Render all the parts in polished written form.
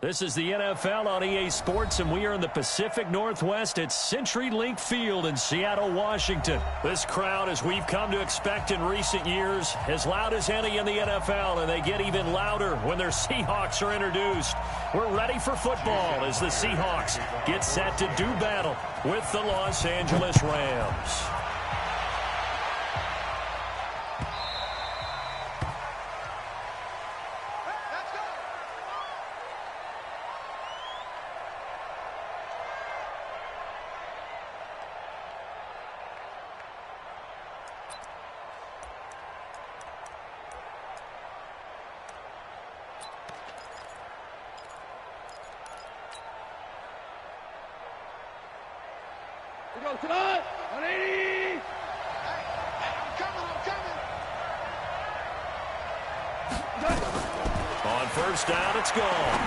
This is the NFL on EA Sports, and we are in the Pacific Northwest at CenturyLink Field in Seattle, Washington. This crowd, as we've come to expect in recent years, as loud as any in the NFL, and they get even louder when their Seahawks are introduced. We're ready for football as the Seahawks get set to do battle with the Los Angeles Rams. We go tonight, 180. Hey, I'm coming. On first down, it's gone.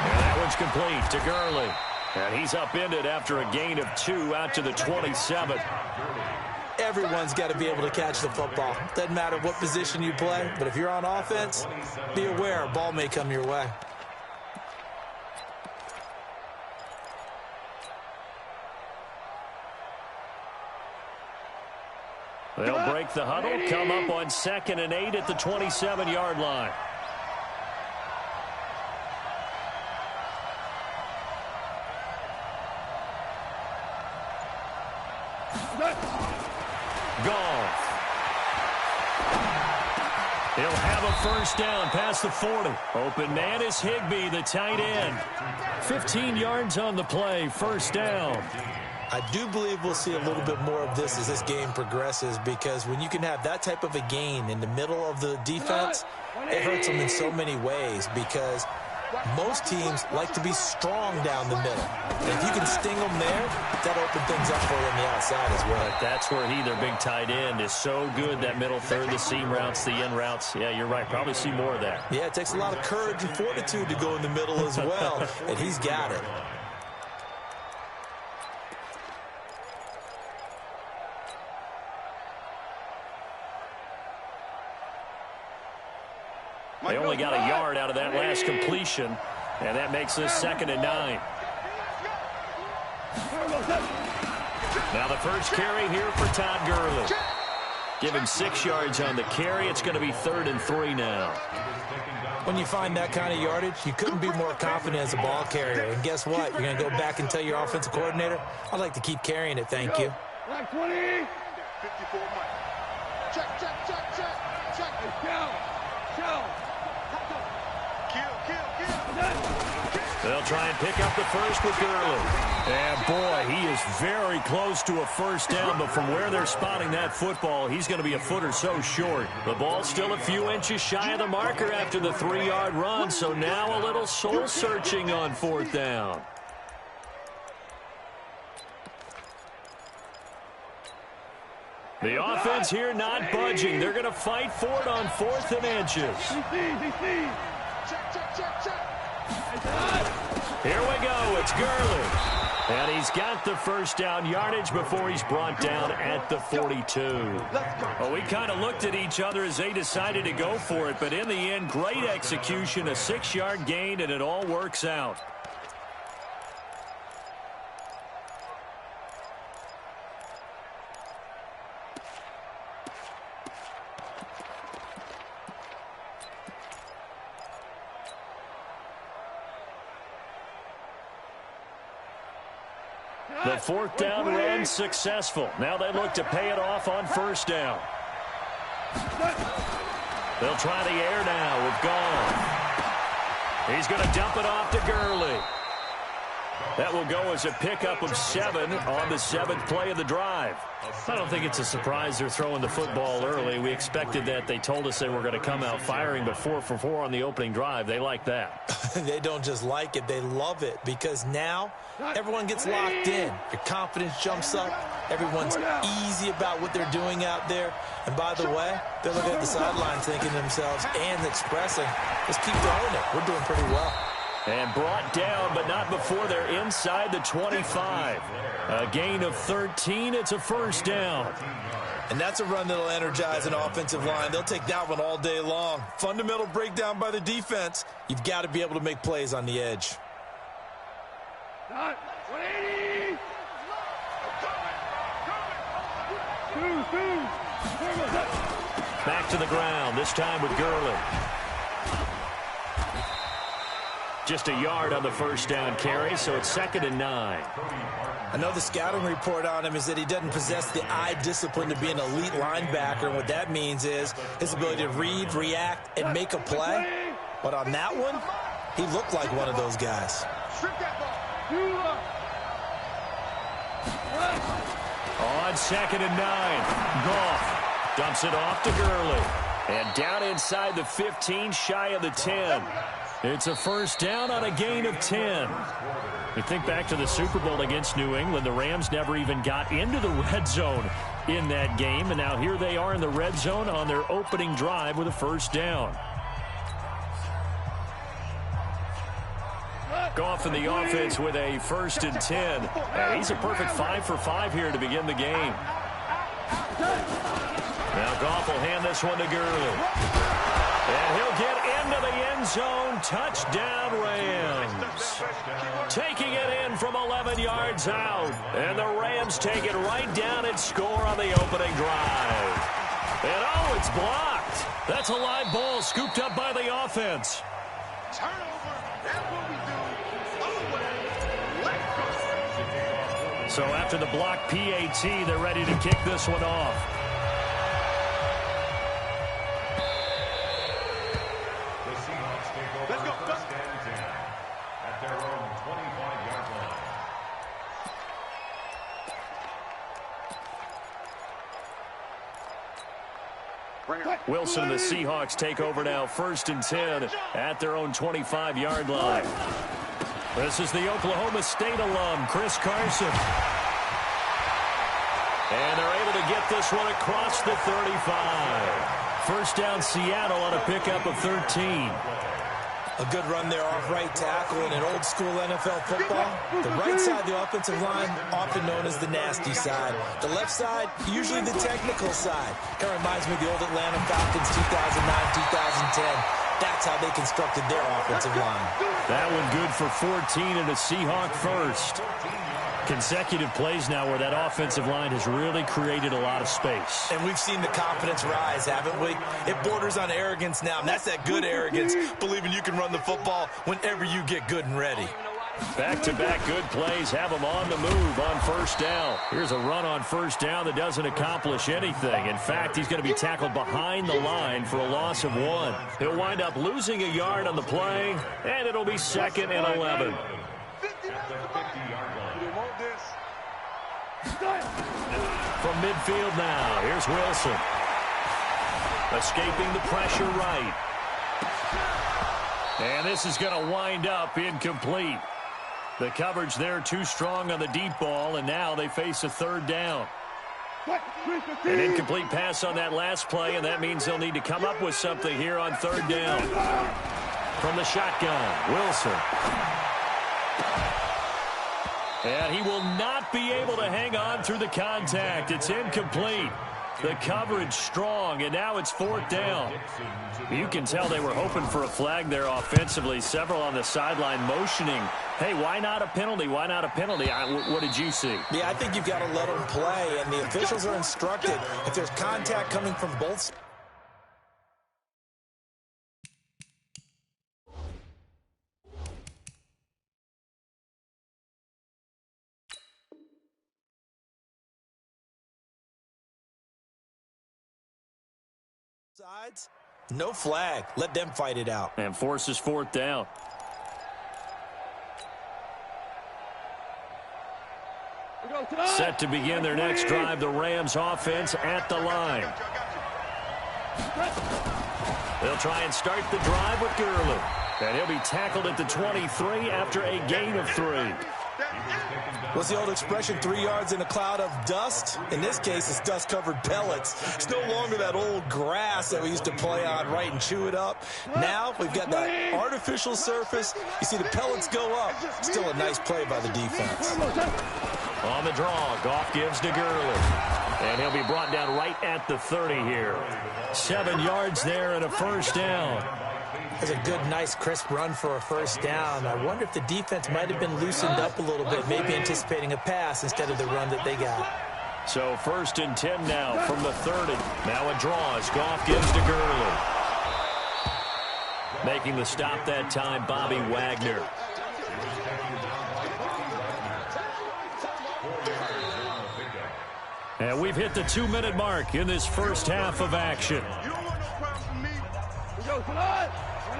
And that one's complete to Gurley. And he's upended after a gain of 2 out to the 27. Everyone's got to be able to catch the football. Doesn't matter what position you play, but if you're on offense, be aware a ball may come your way. They'll break the huddle, come up on 2nd and 8 at the 27-yard line. Goff. He'll have a first down past the 40. Open man is Higbee, the tight end. 15 yards on the play, first down. I do believe we'll see a little bit more of this as this game progresses, because when you can have that type of a gain in the middle of the defense, it hurts them in so many ways, because most teams like to be strong down the middle. And if you can sting them there, that'll open things up for you on the outside as well. But that's where their big tight end, is so good, that middle third, the seam routes, the in routes. Yeah, you're right. Probably see more of that. Yeah, it takes a lot of courage and fortitude to go in the middle as well, and he's got it. They only got a yard out of that last completion, and that makes this 2nd and 9. Now the first carry here for Todd Gurley. Give him 6 yards on the carry. It's going to be 3rd and 3 now. When you find that kind of yardage, you couldn't be more confident as a ball carrier. And guess what? You're going to go back and tell your offensive coordinator, I'd like to keep carrying it, thank you. Black 20. 54 Mike. Check. Show. They'll try and pick up the first with Gurley. And, boy, he is very close to a first down, but from where they're spotting that football, he's going to be a foot or so short. The ball's still a few inches shy of the marker after the 3-yard run, so now a little soul-searching on 4th down. The offense here not budging. They're going to fight for it on 4th and inches. Here we go. It's Gurley. And he's got the first down yardage before he's brought down at the 42. Well, we kind of looked at each other as they decided to go for it, but in the end, great execution, a 6-yard gain, and it all works out. The 4th down run successful. Now they look to pay it off on first down. They'll try the air now with Goff. He's going to dump it off to Gurley. That will go as a pickup of 7 on the 7th play of the drive. I don't think it's a surprise they're throwing the football early. We expected that. They told us they were going to come out firing, but 4 for 4 on the opening drive. They like that. They don't just like it, they love it, because now everyone gets locked in. Your confidence jumps up. Everyone's easy about what they're doing out there. And by the way, they're looking at the sidelines thinking to themselves and expressing, let's keep throwing it. We're doing pretty well. And brought down, but not before they're inside the 25. A gain of 13. It's a first down. And that's a run that'll energize an offensive line. They'll take that one all day long. Fundamental breakdown by the defense. You've got to be able to make plays on the edge. 180. Back to the ground, this time with Gurley. Just a yard on the first down carry, so it's 2nd and 9. I know the scouting report on him is that he doesn't possess the eye discipline to be an elite linebacker. And what that means is his ability to read, react, and make a play. But on that one, he looked like one of those guys. On 2nd and 9, Goff dumps it off to Gurley. And down inside the 15, shy of the 10. It's a first down on a gain of 10. You think back to the Super Bowl against New England. The Rams never even got into the red zone in that game. And now here they are in the red zone on their opening drive with a first down. Goff in the offense with a 1st and 10. And he's a perfect 5 for 5 here to begin the game. Now Goff will hand this one to Gurley. And he'll get into the end zone. Touchdown, Rams. Taking it in from 11 yards out. And the Rams take it right down and score on the opening drive. And oh, it's blocked. That's a live ball scooped up by the offense. Turnover. That's what we do. Let's go. So after the block PAT, they're ready to kick this one off. Let's go. At their own 25-yard line. Wilson and the Seahawks take over now, 1st and 10 at their own 25-yard line. This is the Oklahoma State alum, Chris Carson. And they're able to get this one across the 35. First down, Seattle on a pickup of 13. A good run there off right tackle in an old-school NFL football. The right side of the offensive line, often known as the nasty side. The left side, usually the technical side. Kind of reminds me of the old Atlanta Falcons 2009-2010. That's how they constructed their offensive line. That one good for 14 and a Seahawk first. Consecutive plays now where that offensive line has really created a lot of space. And we've seen the confidence rise, haven't we? It borders on arrogance now, and that's that good arrogance, believing you can run the football whenever you get good and ready. Back-to-back good plays have him on the move on first down. Here's a run on first down that doesn't accomplish anything. In fact, he's going to be tackled behind the line for a loss of 1. He'll wind up losing a yard on the play, and it'll be 2nd and 11. From midfield now, here's Wilson. Escaping the pressure right. And this is going to wind up incomplete. The coverage there too strong on the deep ball, and now they face a 3rd down. An incomplete pass on that last play, and that means they'll need to come up with something here on 3rd down. From the shotgun, Wilson. And he will not be able to hang on through the contact. It's incomplete. The coverage strong, and now it's 4th down. You can tell they were hoping for a flag there offensively. Several on the sideline motioning, hey, why not a penalty? Why not a penalty? What did you see? Yeah, I think you've got to let them play, and the officials are instructed. If there's contact coming from both sides, no flag. Let them fight it out. And forces 4th down. Set to begin their next drive, the Rams offense at the line. They'll try and start the drive with Gurley. And he'll be tackled at the 23 after a gain of 3. What's the old expression, 3 yards in a cloud of dust? In this case, it's dust-covered pellets. It's no longer that old grass that we used to play on, right, and chew it up. Now we've got that artificial surface. You see the pellets go up. Still a nice play by the defense. On the draw, Goff gives to Gurley. And he'll be brought down right at the 30 here. 7 yards there and a first down. That's a good, nice, crisp run for a first down. I wonder if the defense might have been loosened up a little bit, maybe anticipating a pass instead of the run that they got. So 1st and 10 now from the 30. Now a draw as Goff gives to Gurley. Making the stop that time, Bobby Wagner. And we've hit the 2-minute mark in this first half of action.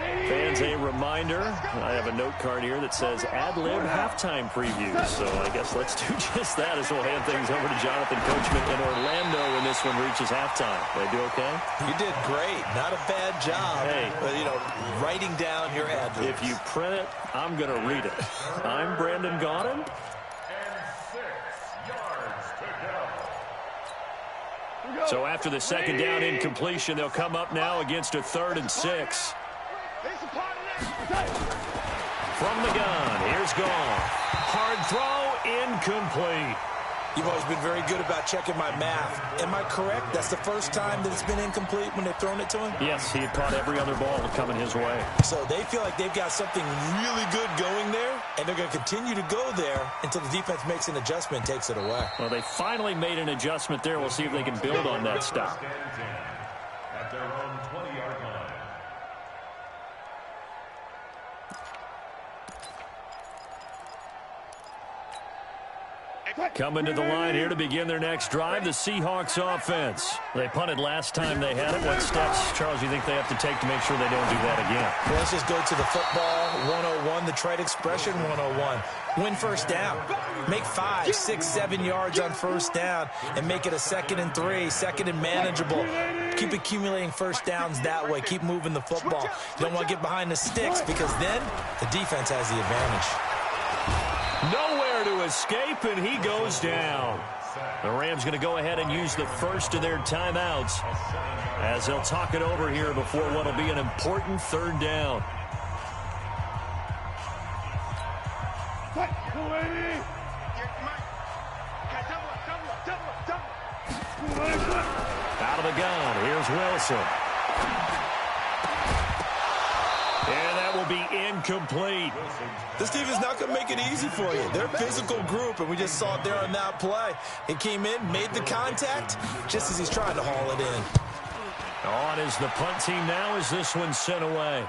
Fans, a reminder, I have a note card here that says ad-lib halftime previews. So I guess let's do just that as we'll hand things over to Jonathan Coachman in Orlando when this one reaches halftime. Did I do okay? You did great. Not a bad job. Hey. But, you know, writing down your ad-libs. If you print it, I'm going to read it. I'm Brandon Gaudin. So after the second down incompletion, they'll come up now against a 3rd and 6. From the gun, here's Goff. Hard throw, incomplete. You've always been very good about checking my math. Am I correct? That's the first time that it's been incomplete when they've thrown it to him? Yes, he had caught every other ball coming his way. So they feel like they've got something really good going there, and they're going to continue to go there until the defense makes an adjustment and takes it away. Well, they finally made an adjustment there. We'll see if they can build on that stop. At their own 20-yard line. Coming to the line here to begin their next drive, the Seahawks offense. They punted last time they had it. What steps, Charles, do you think they have to take to make sure they don't do that again? Well, let's just go to the football 101, the trite expression 101. Win first down. Make 5, 6, 7 yards on first down and make it a 2nd and 3, 2nd and manageable. Keep accumulating first downs that way. Keep moving the football. You don't want to get behind the sticks because then the defense has the advantage. Nowhere to escape, and he goes down. The Rams going to go ahead and use the first of their timeouts as they'll talk it over here before what will be an important 3rd down. Out of the gun, here's Wilson. And that will be incomplete. This team is not going to make it easy for you. They're a physical group, and we just saw it there on that play. It came in, made the contact, just as he's trying to haul it in. On is the punt team now as this one's sent away.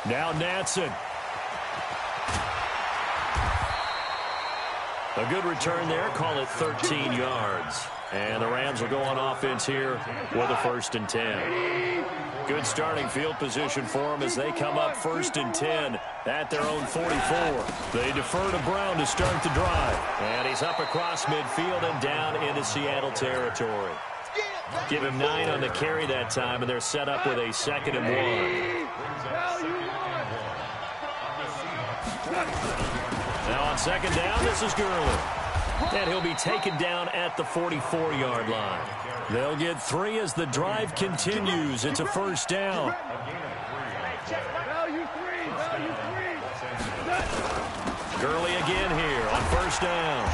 Now Natson. A good return there. Call it 13 yards. And the Rams will go on offense here with a 1st and 10. Good starting field position for them as they come up 1st and 10 at their own 44. They defer to Brown to start the drive. And he's up across midfield and down into Seattle territory. Give him 9 on the carry that time, and they're set up with a 2nd and 1. Now on 2nd down, this is Gurley. And he'll be taken down at the 44-yard line. They'll get 3 as the drive continues. It's a 1st down. Gurley again here on 1st down.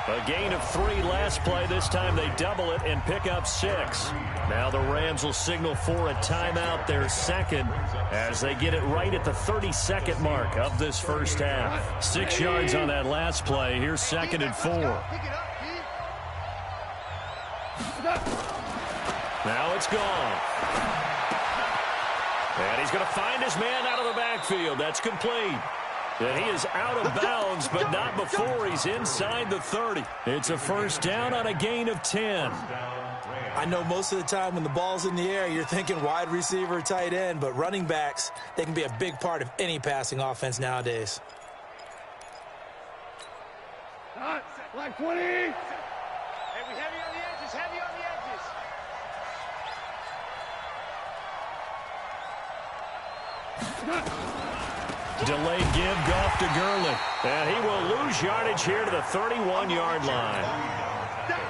A gain of 3 last play. This time they double it and pick up 6. Now the Rams will signal for a timeout, their 2nd, as they get it right at the 32nd mark of this first half. 6 yards on that last play. Here's 2nd and 4. Now it's gone. And he's going to find his man out of the backfield. That's complete. And he is out of bounds, but not before he's inside the 30. It's a 1st down on a gain of 10. I know most of the time when the ball's in the air, you're thinking wide receiver, tight end, but running backs, they can be a big part of any passing offense nowadays. Like 20. Hey, we heavy on the edges, heavy on the edges. Delayed give, Goff to Gurley. And he will lose yardage here to the 31-yard line.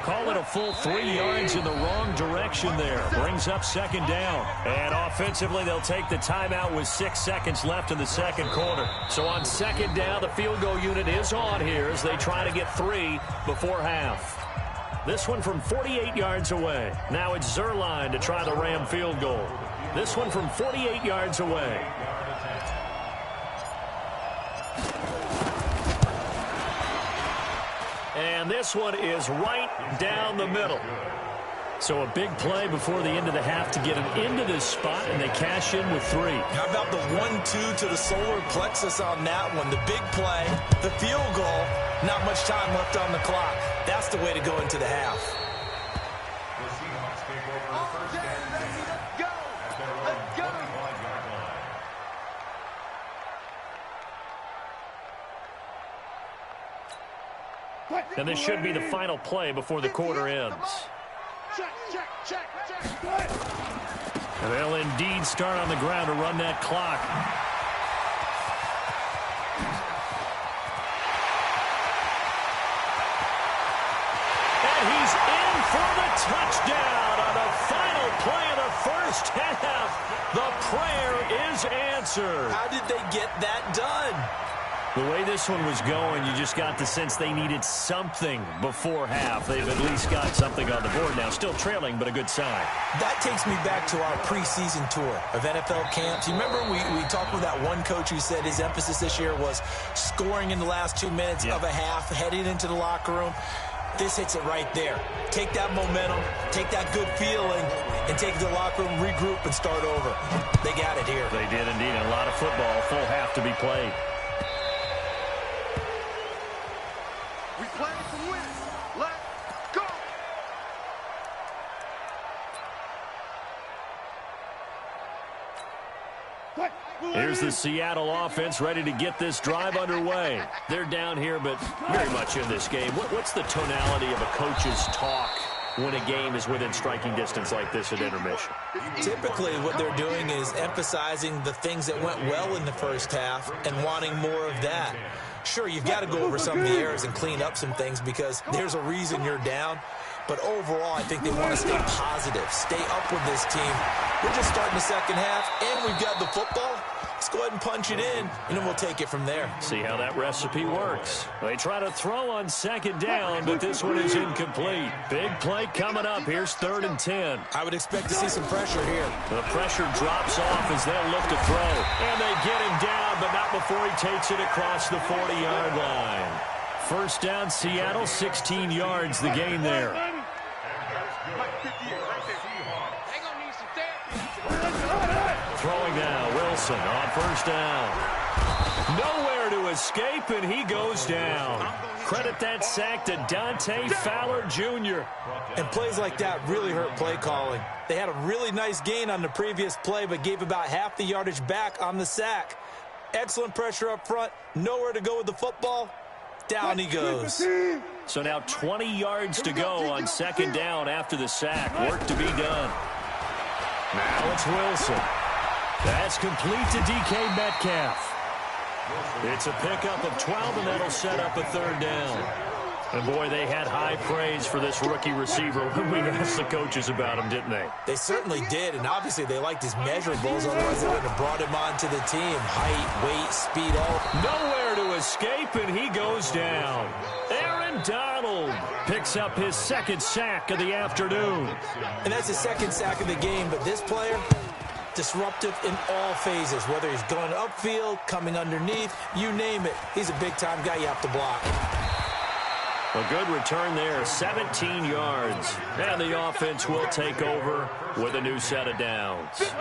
Call it a full 3 yards in the wrong direction there. Brings up second down. And offensively, they'll take the timeout with 6 seconds left in the second quarter. So on second down, the field goal unit is on here as they try to get 3 before half. This one from 48 yards away. Now it's Zerline to try the Ram field goal. This one from 48 yards away. And this one is right down the middle. So a big play before the end of the half to get them into this spot, and they cash in with 3. How about the 1-2 to the solar plexus on that one? The big play, the field goal, not much time left on the clock. That's the way to go into the half. The Seahawks take over first and 10 at their own 25-yard line. And this should be the final play before the quarter ends. And they'll indeed start on the ground to run that clock. And he's in for the touchdown on the final play of the first half. The prayer is answered. How did they get that done? The way this one was going, you just got the sense they needed something before half. They've at least got something on the board now. Still trailing, but a good sign. That takes me back to our preseason tour of NFL camps. You remember we talked with that one coach who said his emphasis this year was scoring in the last 2 minutes of a half, heading into the locker room. This hits it right there. Take that momentum, take that good feeling, and take it to the locker room, regroup, and start over. They got it here. They did indeed. A lot of football, full half to be played. We play to win. Let's go. Here's the Seattle offense ready to get this drive underway. They're down here, but very much in this game. What's the tonality of a coach's talk when a game is within striking distance like this at intermission? Typically, what they're doing is emphasizing the things that went well in the first half and wanting more of that. Sure, you've got to go over some of the errors and clean up some things because there's a reason you're down. But overall, I think they want to stay positive, stay up with this team. We're just starting the second half, and we've got the football. Let's go ahead and punch it in, and then we'll take it from there. See how that recipe works. They try to throw on second down, but this one is incomplete. Big play coming up. Here's 3rd and 10. I would expect to see some pressure here. The pressure drops off as they'll look to throw. And they get him down, but not before he takes it across the 40-yard line. First down, Seattle, 16 yards the gain there. Throwing now, Wilson on first down. Nowhere to escape, and he goes down. Credit that sack to Dante Fowler Jr. And plays like that really hurt play calling. They had a really nice gain on the previous play, but gave about half the yardage back on the sack. Excellent pressure up front. Nowhere to go with the football. Down he goes. So now 20 yards to go on second down after the sack. Work to be done. Now it's Wilson. That's complete to DK Metcalf. It's a pickup of 12, and that'll set up a 3rd down. And, boy, they had high praise for this rookie receiver when we asked the coaches about him, didn't they? They certainly did, and obviously they liked his measurables. Otherwise, they would have brought him onto the team. Height, weight, speed, all. Nowhere to escape, and he goes down. Aaron Donald picks up his 2nd sack of the afternoon. And that's his 2nd sack of the game, but this player, disruptive in all phases, whether he's going upfield, coming underneath, you name it. He's a big-time guy you have to block. A good return there, 17 yards. And the offense will take over with a new set of downs.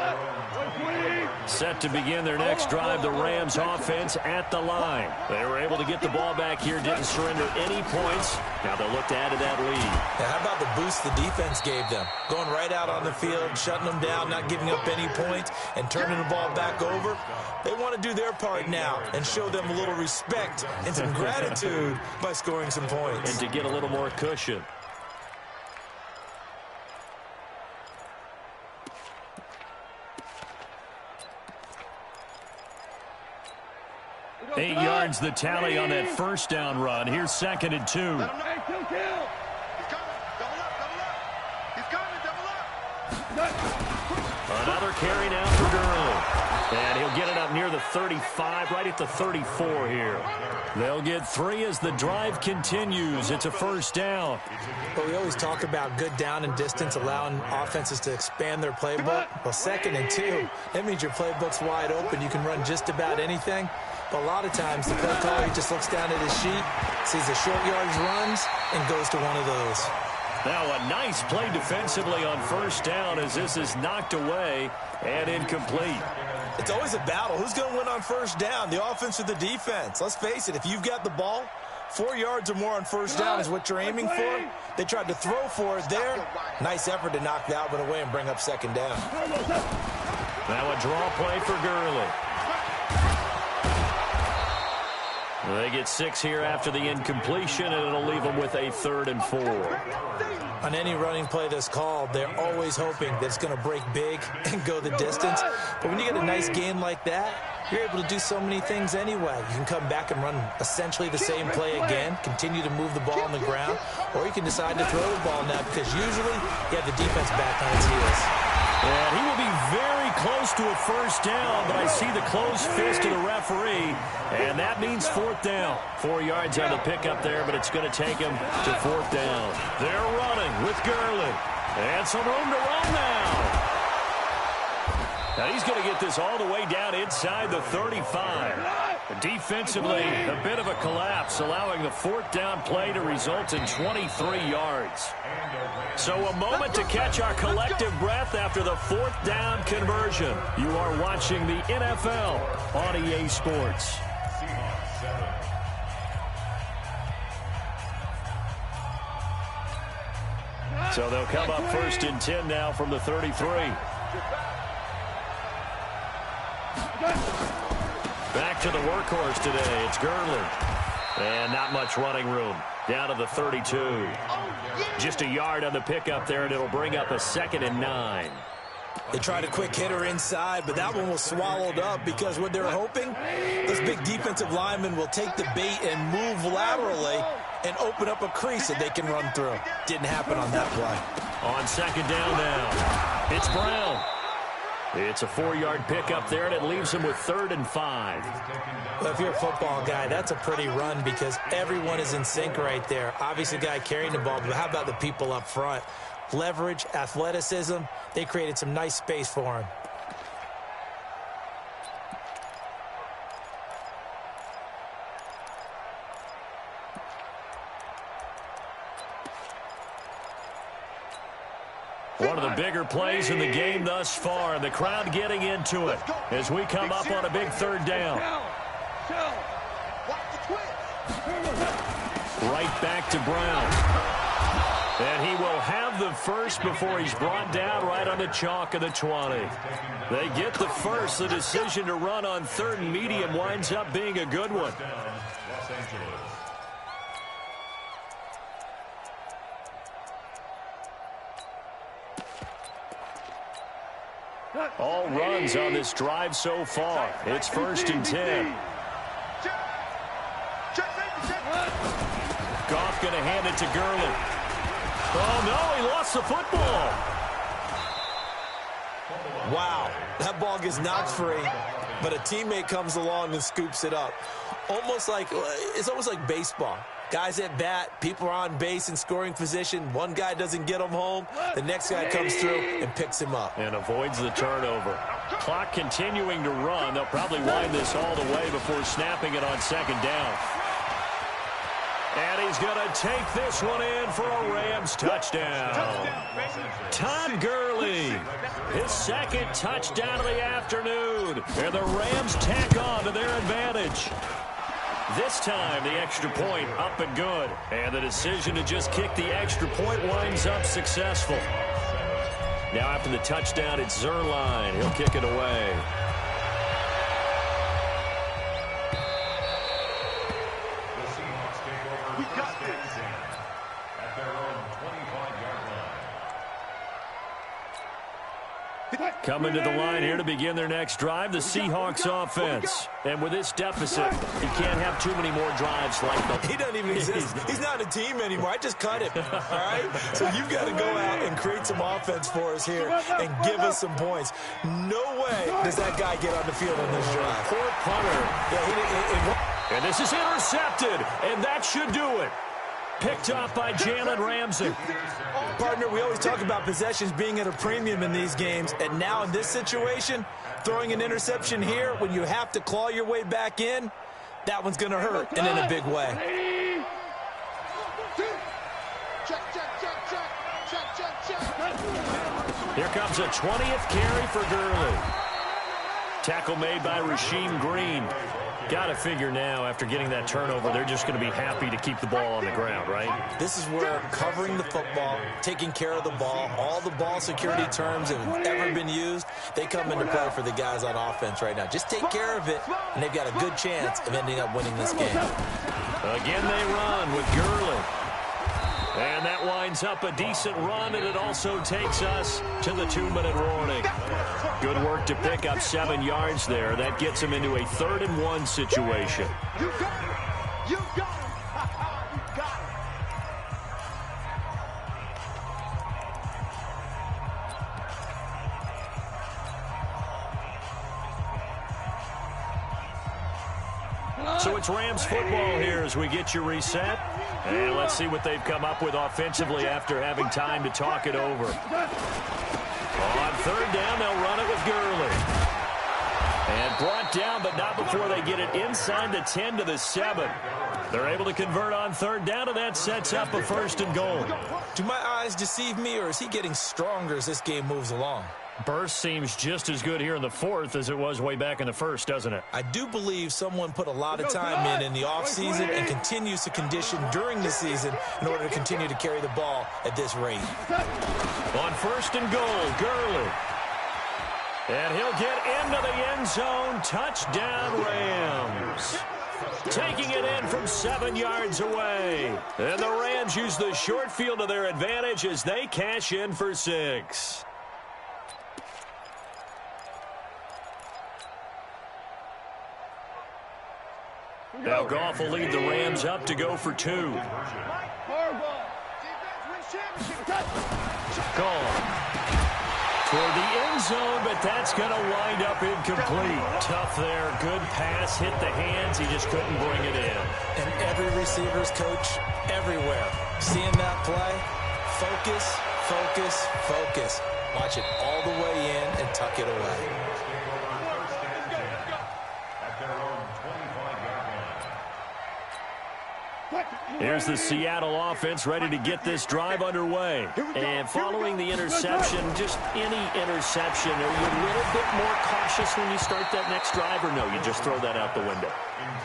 Set to begin their next drive, the Rams offense at the line. They were able to get the ball back here, didn't surrender any points. Now they'll look to add to that lead. Now, how about the boost the defense gave them? Going right out on the field, shutting them down, not giving up any points, and turning the ball back over. They want to do their part now and show them a little respect and some gratitude by scoring some points. And to get a little more cushion. Eight yards the tally on that first down run. Here's 2nd and 2. carry now for Gurley. And he'll get it up near the 35, right at the 34 here. They'll get 3 as the drive continues. It's a first down. Well, we always talk about good down and distance, allowing offenses to expand their playbook. Well, 2nd and 2, that means your playbook's wide open. You can run just about anything. But a lot of times, the play caller, he just looks down at his sheet, sees the short yards runs, and goes to one of those. Now a nice play defensively on first down as this is knocked away and incomplete. It's always a battle. Who's going to win on first down, the offense or the defense? Let's face it, if you've got the ball, 4 yards or more on first down is what you're aiming for. They tried to throw for it there. Nice effort to knock that one away and bring up 2nd down. Now a draw play for Gurley. They get 6 here after the incompletion, and it'll leave them with a 3rd and 4. On any running play that's called, they're always hoping that it's going to break big and go the distance. But when you get a nice gain like that, you're able to do so many things anyway. You can come back and run essentially the same play again, continue to move the ball on the ground, or you can decide to throw the ball now because usually you have the defense back on its heels. And he will be very close to a first down, but I see the closed fist of the referee, and that means 4th down. 4 yards on the pickup there, but it's going to take him to 4th down. They're running with Gurley, and some room to run now. Now he's going to get this all the way down inside the 35. Defensively, a bit of a collapse, allowing the 4th down play to result in 23 yards. So a moment to catch our collective breath after the 4th down conversion. You are watching the NFL on EA Sports. So they'll come up 1st and 10 now from the 33. Back to the workhorse today. It's Gurley. And not much running room. Down to the 32. Just a yard on the pickup there, and it'll bring up a 2nd and 9. They tried a quick hitter inside, but that one was swallowed up because what they're hoping, this big defensive lineman will take the bait and move laterally and open up a crease that they can run through. Didn't happen on that play. On 2nd down now, it's Brown. It's a 4-yard pickup there, and it leaves him with 3rd and 5. Well, if you're a football guy, that's a pretty run because everyone is in sync right there. Obviously, the guy carrying the ball, but how about the people up front? Leverage, athleticism, they created some nice space for him. One of the bigger plays in the game thus far, and the crowd getting into it as we come up on a big 3rd down. Right back to Brown. And he will have the first before he's brought down right on the chalk of the 20. They get the first. The decision to run on 3rd and medium winds up being a good one. All runs on this drive so far. It's 1st and 10. Goff going to hand it to Gurley. Oh, no, he lost the football. Wow, that ball gets knocked free, but a teammate comes along and scoops it up. It's almost like baseball. Guys at bat, people are on base in scoring position. One guy doesn't get him home. The next guy comes through and picks him up. And avoids the turnover. Clock continuing to run. They'll probably wind this all the way before snapping it on 2nd down. And he's going to take this one in for a Rams touchdown. Todd Gurley, his 2nd touchdown of the afternoon. And the Rams tack on to their advantage. This time, the extra point up and good. And the decision to just kick the extra point winds up successful. Now after the touchdown, it's Zerline. He'll kick it away. The Seahawks take over first and 10 at their own 25-yard line. Coming to the line here to begin their next drive, the Seahawks offense. And with this deficit, you can't have too many more drives like that. He doesn't even exist. He's not a team anymore. I just cut him, all right? So you've got to go out and create some offense for us here and give us some points. No way does that guy get on the field on this drive. Poor punter. Yeah, and this is intercepted, and that should do it. Picked off by Jalen Ramsey. Partner, we always talk about possessions being at a premium in these games, and now in this situation, throwing an interception here when you have to claw your way back in, that one's going to hurt, and in a big way. Here comes a 20th carry for Gurley. Tackle made by Rasheem Green. Got to figure now, after getting that turnover, they're just going to be happy to keep the ball on the ground, right? This is where covering the football, taking care of the ball, all the ball security terms that have ever been used, they come into play for the guys on offense right now. Just take care of it, and they've got a good chance of ending up winning this game. Again, they run with Gurley. And that winds up a decent run, and it also takes us to the 2-minute warning. Good work to pick up 7 yards there. That gets him into a 3rd-and-1 situation. You got it. You got it. You got it. So it's Rams football here as we get you reset. And let's see what they've come up with offensively after having time to talk it over. On 3rd down, they'll run it with Gurley. And brought down, but not before they get it inside the 10 to the 7. They're able to convert on 3rd down, and that sets up a 1st and goal. Do my eyes deceive me, or is he getting stronger as this game moves along? Burst seems just as good here in the 4th as it was way back in the 1st, doesn't it? I do believe someone put a lot of time in the offseason and continues to condition during the season in order to continue to carry the ball at this rate. On 1st and goal, Gurley. And he'll get into the end zone. Touchdown, Rams. Taking it in from 7 yards away. And the Rams use the short field to their advantage as they cash in for 6. Now Goff will lead the Rams up to go for 2. Goff toward the end zone, but that's going to wind up incomplete. Tough there. Good pass. Hit the hands. He just couldn't bring it in. And every receiver's coach everywhere. Seeing that play, focus, focus, focus. Watch it all the way in and tuck it away. Here's the Seattle offense ready to get this drive underway. And following the interception, just any interception, are you a little bit more cautious when you start that next drive, or no, you just throw that out the window?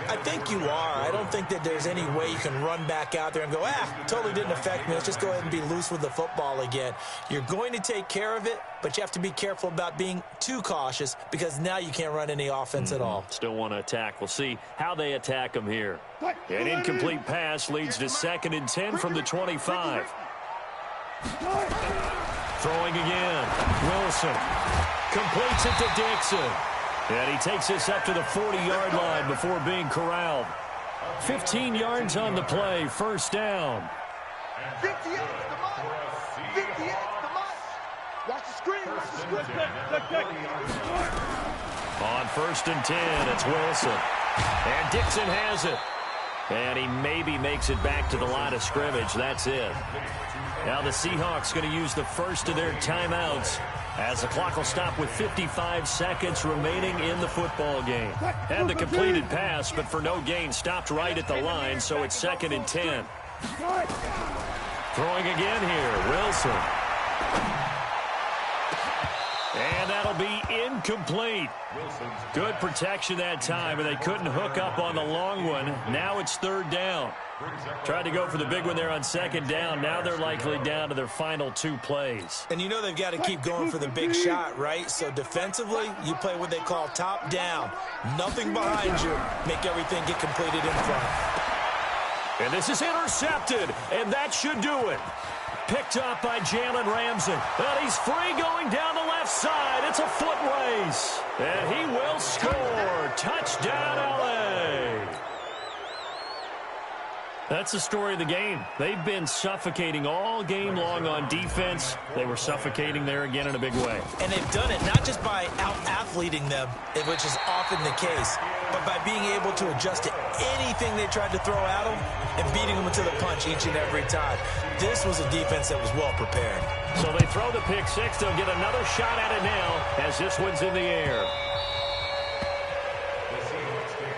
I think you are. I don't think that there's any way you can run back out there and go, totally didn't affect me. Let's just go ahead and be loose with the football again. You're going to take care of it, but you have to be careful about being too cautious because now you can't run any offense at all. Still want to attack. We'll see how they attack them here. An incomplete pass leads to 2nd and 10 from the 25. Throwing again. Wilson completes it to Dixon. And he takes us up to the 40-yard line before being corralled. 15 yards on the play, 1st down. 58 the month. 58 the month. Watch the screen. Watch the screen. On 1st and 10, it's Wilson. And Dixon has it. And he maybe makes it back to the line of scrimmage. That's it. Now the Seahawks going to use the first of their timeouts as the clock will stop with 55 seconds remaining in the football game. And the completed pass, but for no gain, stopped right at the line, so it's 2nd and 10. Throwing again here, Wilson. And that'll be incomplete. Good protection that time, and they couldn't hook up on the long one. Now it's 3rd down. Tried to go for the big one there on 2nd down. Now they're likely down to their final 2 plays. And you know they've got to keep going for the big shot, right? So defensively, you play what they call top down. Nothing behind you. Make everything get completed in front. And this is intercepted, and that should do it. Picked up by Jalen Ramsey. And he's free going down the left left side. It's a foot race. And he will score. Touchdown, L.A. That's the story of the game. They've been suffocating all game long on defense. They were suffocating there again in a big way. And they've done it not just by out-athleting them, which is often the case, but by being able to adjust to anything they tried to throw at them and beating them to the punch each and every time. This was a defense that was well prepared. So they throw the pick six. They'll get another shot at it now as this one's in the air.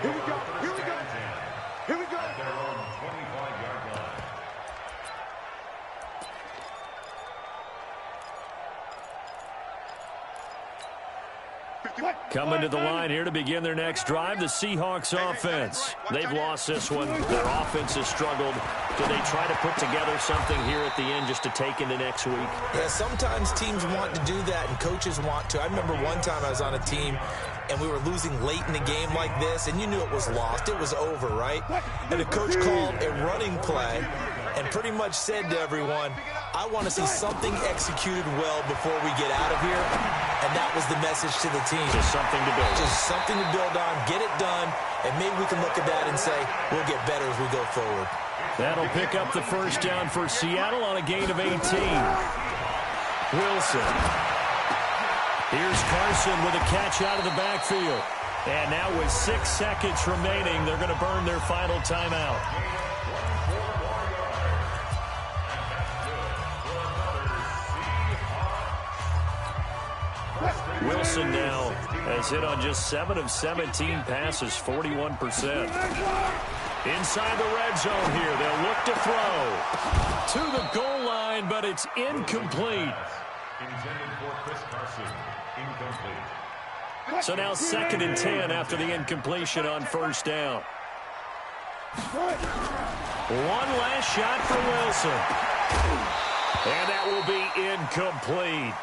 Here we go. Here we go. Here we go. At their own 25-yard line. Coming to the line here to begin their next drive, the Seahawks offense. They've lost this one. Their offense has struggled. Do they try to put together something here at the end just to take into next week? Yeah, sometimes teams want to do that and coaches want to. I remember one time I was on a team and we were losing late in the game like this, and you knew it was lost. It was over, right? And the coach called a running play and pretty much said to everyone, I want to see something executed well before we get out of here. And that was the message to the team. Just something to build on. Just something to build on, get it done, and maybe we can look at that and say, we'll get better as we go forward. That'll pick up the first down for Seattle on a gain of 18. Wilson. Here's Carson with a catch out of the backfield. And now with 6 seconds remaining, they're going to burn their final timeout. Wilson now has hit on just 7 of 17 passes, 41%. Inside the red zone here, they'll look to throw to the goal line, but it's incomplete. Intended for Chris Carson. Incomplete. So now 2nd and 10 after the incompletion on first down. One last shot for Wilson. And that will be incomplete.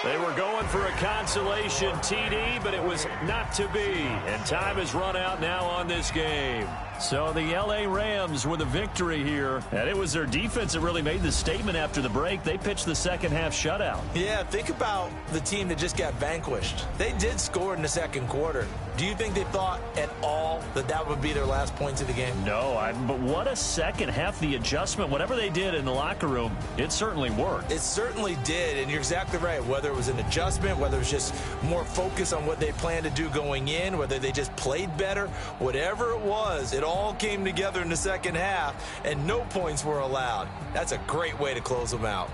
They were going for a consolation TD, but it was not to be. And time has run out now on this game. So the L.A. Rams with a victory here. And it was their defense that really made the statement after the break. They pitched the second half shutout. Yeah, think about the team that just got vanquished. They did score in the second quarter. Do you think they thought at all that that would be their last points of the game? No, but what a second half. The adjustment, whatever they did in the locker room, it certainly worked. It certainly did, and you're exactly right. Whether it was an adjustment, whether it was just more focus on what they planned to do going in, whether they just played better, whatever it was, it all came together in the second half, and no points were allowed. That's a great way to close them out.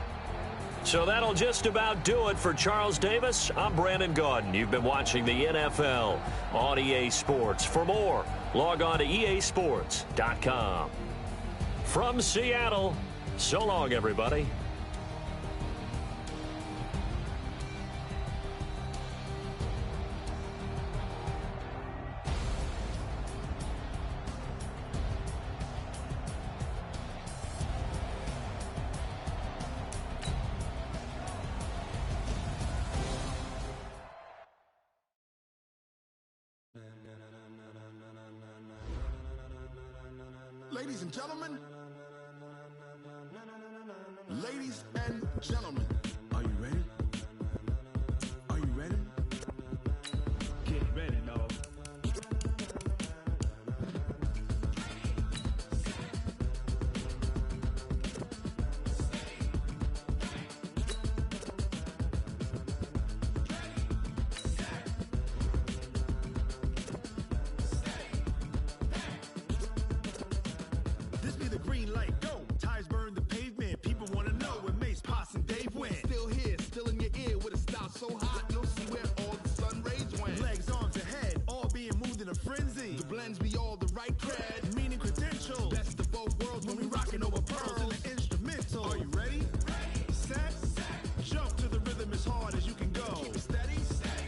So that'll just about do it for Charles Davis. I'm Brandon Gaudin. You've been watching the NFL on EA Sports. For more, log on to easports.com. From Seattle, so long, everybody. Ladies and gentlemen, are you ready? Are you ready? Get ready, dog. This be the green light, go. Tires burn the pavement. People want to know where Mace, Poss, and Dave went. Still here, still in your ear with a style so hot, you'll see where all the sun rays went. Legs, arms, and head, all being moved in a frenzy. The blends be all the right cred, meaning credentials. Best of both worlds when we rocking over pearls in the instrumental. Are you ready? Set, jump to the rhythm as hard as you can go. Keep it steady,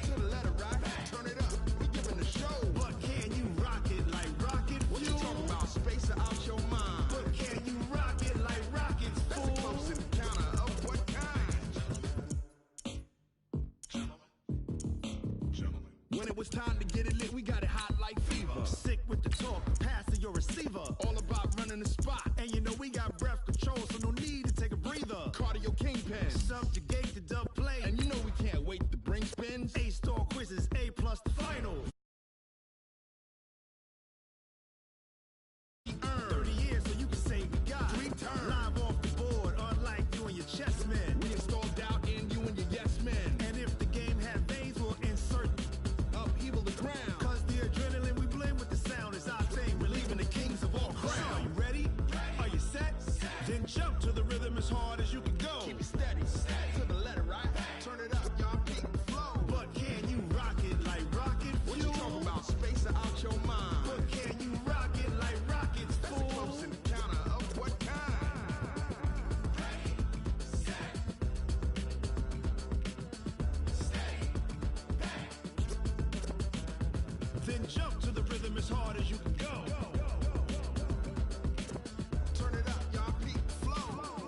to the letter rock, turn it up, we giving the show. But can you rock it like rocket fuel? What you talking about, space out your mind? But can you rock it like rockets, fool? That's a close encounter of what kind? Gentlemen. When it was time to get it lit, we got it hot like fever. Sick with the talk, pass to your receiver. All about running the spot, and you know we got breath control, so no need to take a breather. Cardio kingpin, subjugate the dub play, and you know we can't wait to break. Jump to the rhythm as hard as you can go. Turn it up, y'all. Peak flow.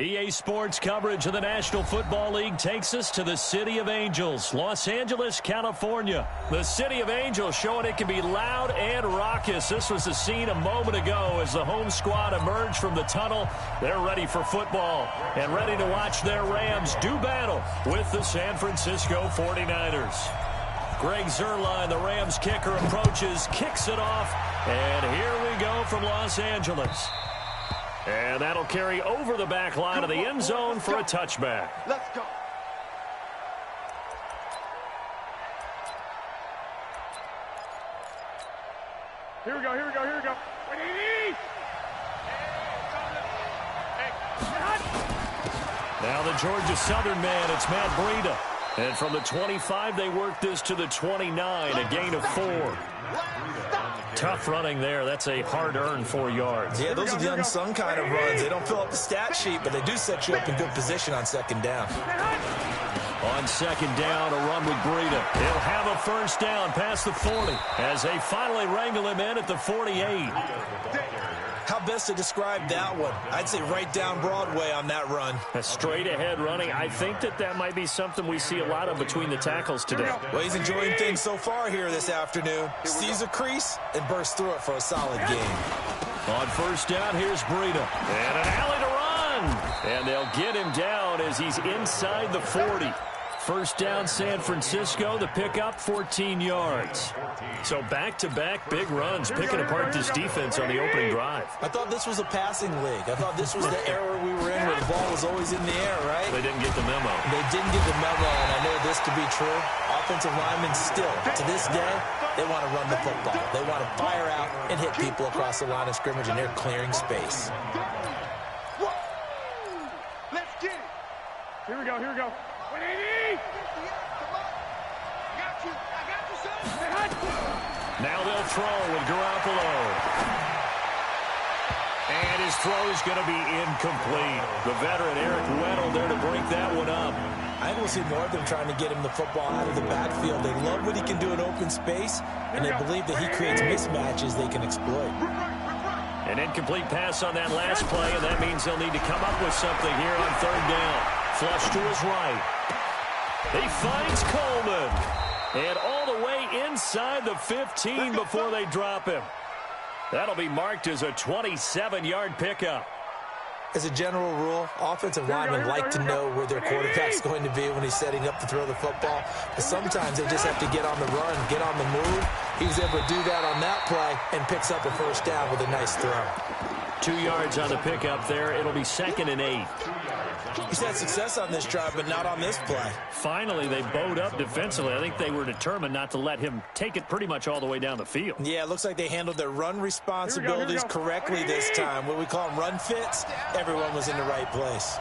EA Sports coverage of the National Football League takes us to the City of Angels, Los Angeles, California. The City of Angels showing it can be loud and raucous. This was the scene a moment ago as the home squad emerged from the tunnel. They're ready for football and ready to watch their Rams do battle with the San Francisco 49ers. Greg Zuerlein, the Rams kicker, approaches, kicks it off, and here we go from Los Angeles. And that'll carry over the back line of the end zone for a touchback. Let's go. Here we go, here we go, here we go. Now the Georgia Southern man, it's Matt Breida. And from the 25, they work this to the 29, a gain of 4. Tough running there. That's a hard-earned 4 yards. Yeah, those are the unsung kind of runs. They don't fill up the stat sheet, but they do set you up in good position on second down. On second down, a run with Breida. He'll have a first down past the 40 as they finally wrangle him in at the 48. How best to describe that one? I'd say right down Broadway on that run. A straight-ahead running. I think that might be something we see a lot of between the tackles today. Well, he's enjoying things so far here this afternoon. Sees a crease and bursts through it for a solid game. On first down, here's Breida. And an alley to run. And they'll get him down as he's inside the 40. First down, San Francisco. The pickup, 14 yards. So back-to-back big runs, picking apart this defense on the opening drive. I thought this was a passing league. I thought this was the era we were in where the ball was always in the air, right? They didn't get the memo. They didn't get the memo, and I know this to be true. Offensive linemen still, to this day, they want to run the football. They want to fire out and hit people across the line of scrimmage, and they're clearing space. Let's get it. Here we go, here we go. 180! Got you. I got you, son. Now they'll throw with Garoppolo. And his throw is going to be incomplete. The veteran Eric Weddle there to break that one up. I will see more of them trying to get him the football out of the backfield. They love what he can do in open space, and they believe that he creates mismatches they can exploit. An incomplete pass on that last play, and that means they'll need to come up with something here on third down. Flush to his right. He finds Coleman. And all the way inside the 15 before they drop him. That'll be marked as a 27-yard pickup. As a general rule, offensive linemen like to know where their quarterback's going to be when he's setting up to throw the football. But sometimes they just have to get on the run, get on the move. He was able to do that on that play and picks up a first down with a nice throw. 2 yards on the pickup there. It'll be 2nd and 8. He's had success on this drive, but not on this play. Finally, they bowed up defensively. I think they were determined not to let him take it pretty much all the way down the field. Yeah, it looks like they handled their run responsibilities correctly this time. What we call them run fits, everyone was in the right place.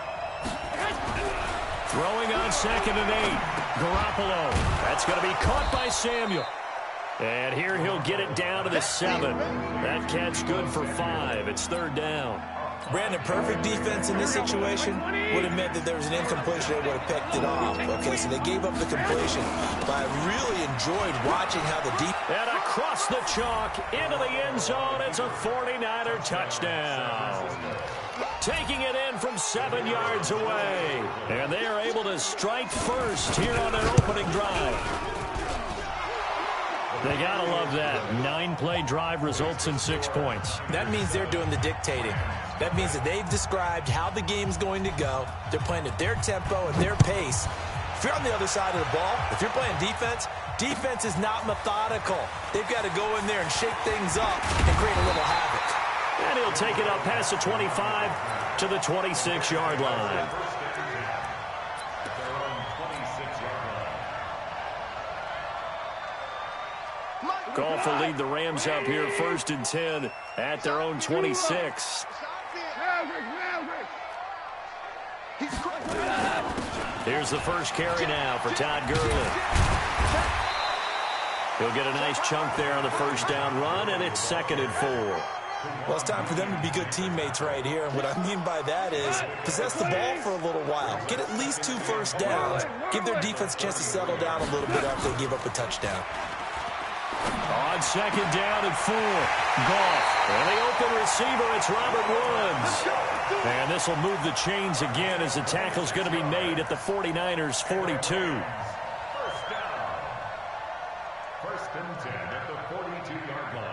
Throwing on 2nd and 8. Garoppolo. That's going to be caught by Samuel. And here he'll get it down to the 7. That catch good for 5. It's third down. Brandon, perfect defense in this situation would have meant that there was an incompletion. They would have picked it off. Okay, so they gave up the completion. But I really enjoyed watching how the deep... And across the chalk, into the end zone, it's a 49er touchdown. Taking it in from 7 yards away. And they are able to strike first here on their opening drive. They gotta love that. 9-play drive results in 6 points. That means they're doing the dictating. That means that they've described how the game's going to go. They're playing at their tempo and their pace. If you're on the other side of the ball, if you're playing defense, defense is not methodical. They've got to go in there and shake things up and create a little havoc. And he'll take it up past the 25 to the 26-yard line. Goff will lead the Rams up here 1st and 10 at their own 26. Here's the first carry now for Todd Gurley. He'll get a nice chunk there on the first down run, and it's 2nd and 4. Well, it's time for them to be good teammates right here. And what I mean by that is possess the ball for a little while. Get at least 2 first downs. Give their defense a chance to settle down a little bit after they give up a touchdown. On second down and 4. Goff. And the open receiver, it's Robert Woods. And this will move the chains again as the tackle's going to be made at the 49ers' 42. First down. First and 10 at the 42-yard line.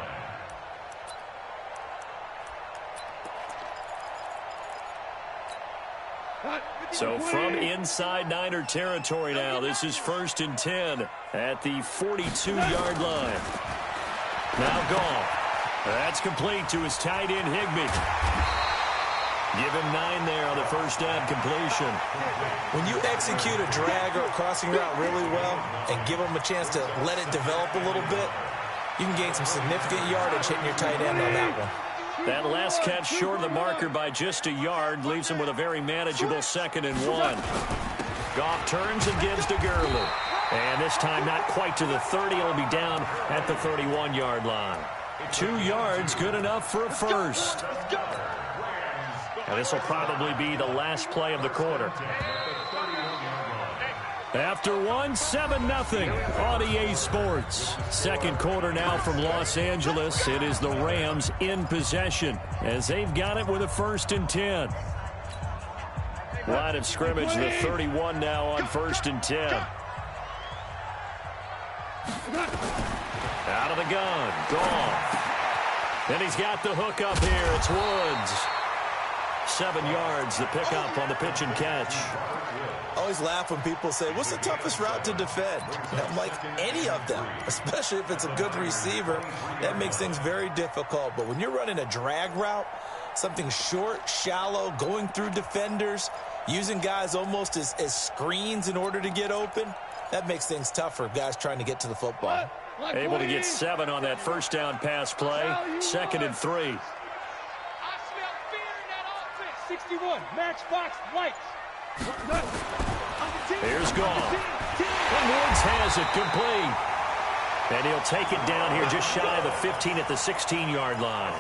So from inside Niner territory now, this is 1st and 10 at the 42-yard line. Now Goff. That's complete to his tight end, Higbee. Give him 9 there on the first down completion. When you execute a drag or a crossing route really well and give them a chance to let it develop a little bit, you can gain some significant yardage hitting your tight end on that one. That last catch short of the marker by just a yard leaves him with a very manageable 2nd and 1. Goff turns and gives to Gurley. And this time not quite to the 30. It'll be down at the 31-yard line. 2 yards, good enough for a first. And this will probably be the last play of the quarter. After 1, 7-0 on EA Sports. Second quarter now from Los Angeles. It is the Rams in possession as they've got it with a 1st and 10. Line of scrimmage, the 31 now on 1st and 10. Out of the gun, Goff. And he's got the hook up here. It's Woods. 7 yards, the pickup on the pitch and catch. I always laugh when people say, what's the toughest route to defend? And I'm like, any of them, especially if it's a good receiver. That makes things very difficult. But when you're running a drag route, something short, shallow, going through defenders, using guys almost as screens in order to get open, that makes things tough for guys trying to get to the football. Able to get 7 on that first down pass play. 2nd and 3. I smell fear in that offense. 61, matchbox lights. Here's Goff. And Woods has it complete. And he'll take it down here just shy of the 15 at the 16-yard line.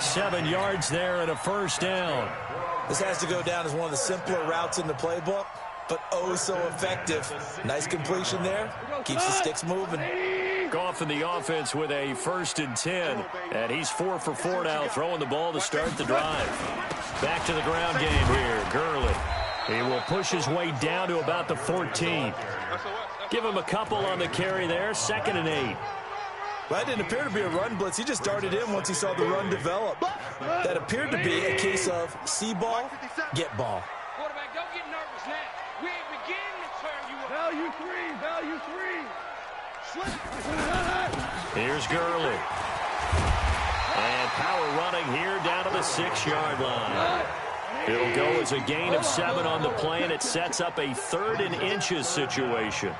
7 yards there and a first down. This has to go down as one of the simpler routes in the playbook, but oh so effective. Nice completion there. Keeps the sticks moving. Goff in the offense with a 1st and 10. And he's 4 for 4 now, throwing the ball to start the drive. Back to the ground game here. Gurley. He will push his way down to about the 14. Give him a couple on the carry there. 2nd and 8. Well, that didn't appear to be a run blitz. He just darted in once he saw the run develop. That appeared to be a case of see ball, get ball. Quarterback, don't get nervous now. We ain't beginning to turn you up. Value 3, value 3. Here's Gurley. And power running here down to the 6-yard line. It'll go as a gain of 7 on the play, and it sets up a 3rd and inches situation.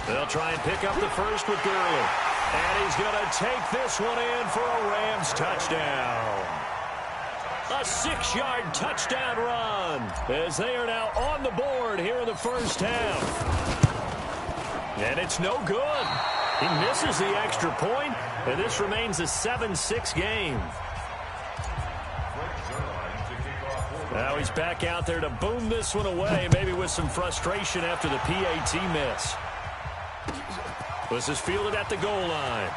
They'll try and pick up the first with Gurley. And he's going to take this one in for a Rams touchdown. A 6-yard touchdown run as they are now on the board here in the first half. And it's no good. He misses the extra point, and this remains a 7-6 game. Now he's back out there to boom this one away, maybe with some frustration after the PAT miss. This is fielded at the goal line.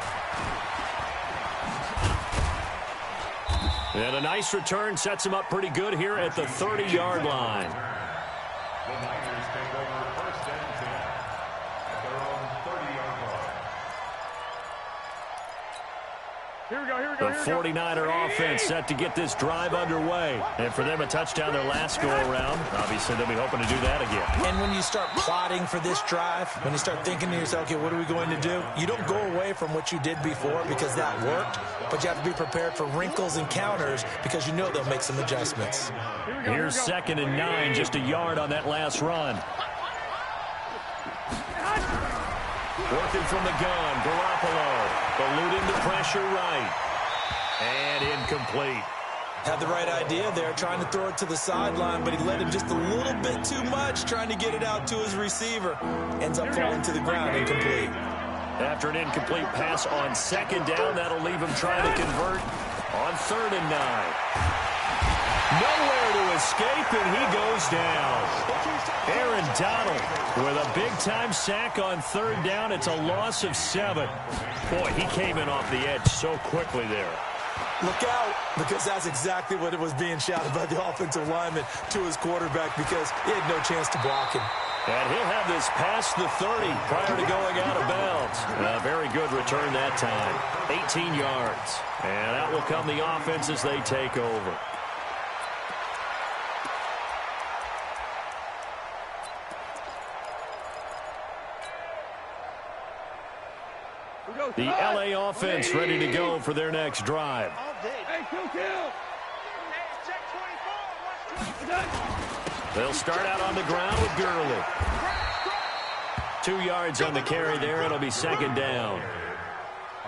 And a nice return sets him up pretty good here at the 30-yard line. The Niners take over 1st and 10 at their own 30-yard line. Here we go, here we The go, here we go. 49er offense set to get this drive underway. And for them, a touchdown their last go-around. Obviously, they'll be hoping to do that again. And when you start plotting for this drive, when you start thinking to yourself, okay, what are we going to do? You don't go away from what you did before because that worked, but you have to be prepared for wrinkles and counters because you know they'll make some adjustments. Here's 2nd and 9, just a yard on that last run. Working from the gun, Garoppolo. Eluding the pressure right. And incomplete. Had the right idea there, trying to throw it to the sideline, but he let him just a little bit too much, trying to get it out to his receiver. Ends up falling to the ground, incomplete. After an incomplete pass on second down, that'll leave him trying to convert on 3rd and 9. Nowhere to escape, and he goes down. Aaron Donald with a big-time sack on 3rd down. It's a loss of 7. Boy, he came in off the edge so quickly there. Look out, because that's exactly what it was being shouted by the offensive lineman to his quarterback, because he had no chance to block him. And he'll have this past the 30 prior to going out of bounds. A very good return that time. 18 yards. And out will come the offense as they take over. The LA offense ready to go for their next drive. Hey, kill. They'll start out on the ground with Gurley. 2 yards on the carry there. It'll be 2nd down.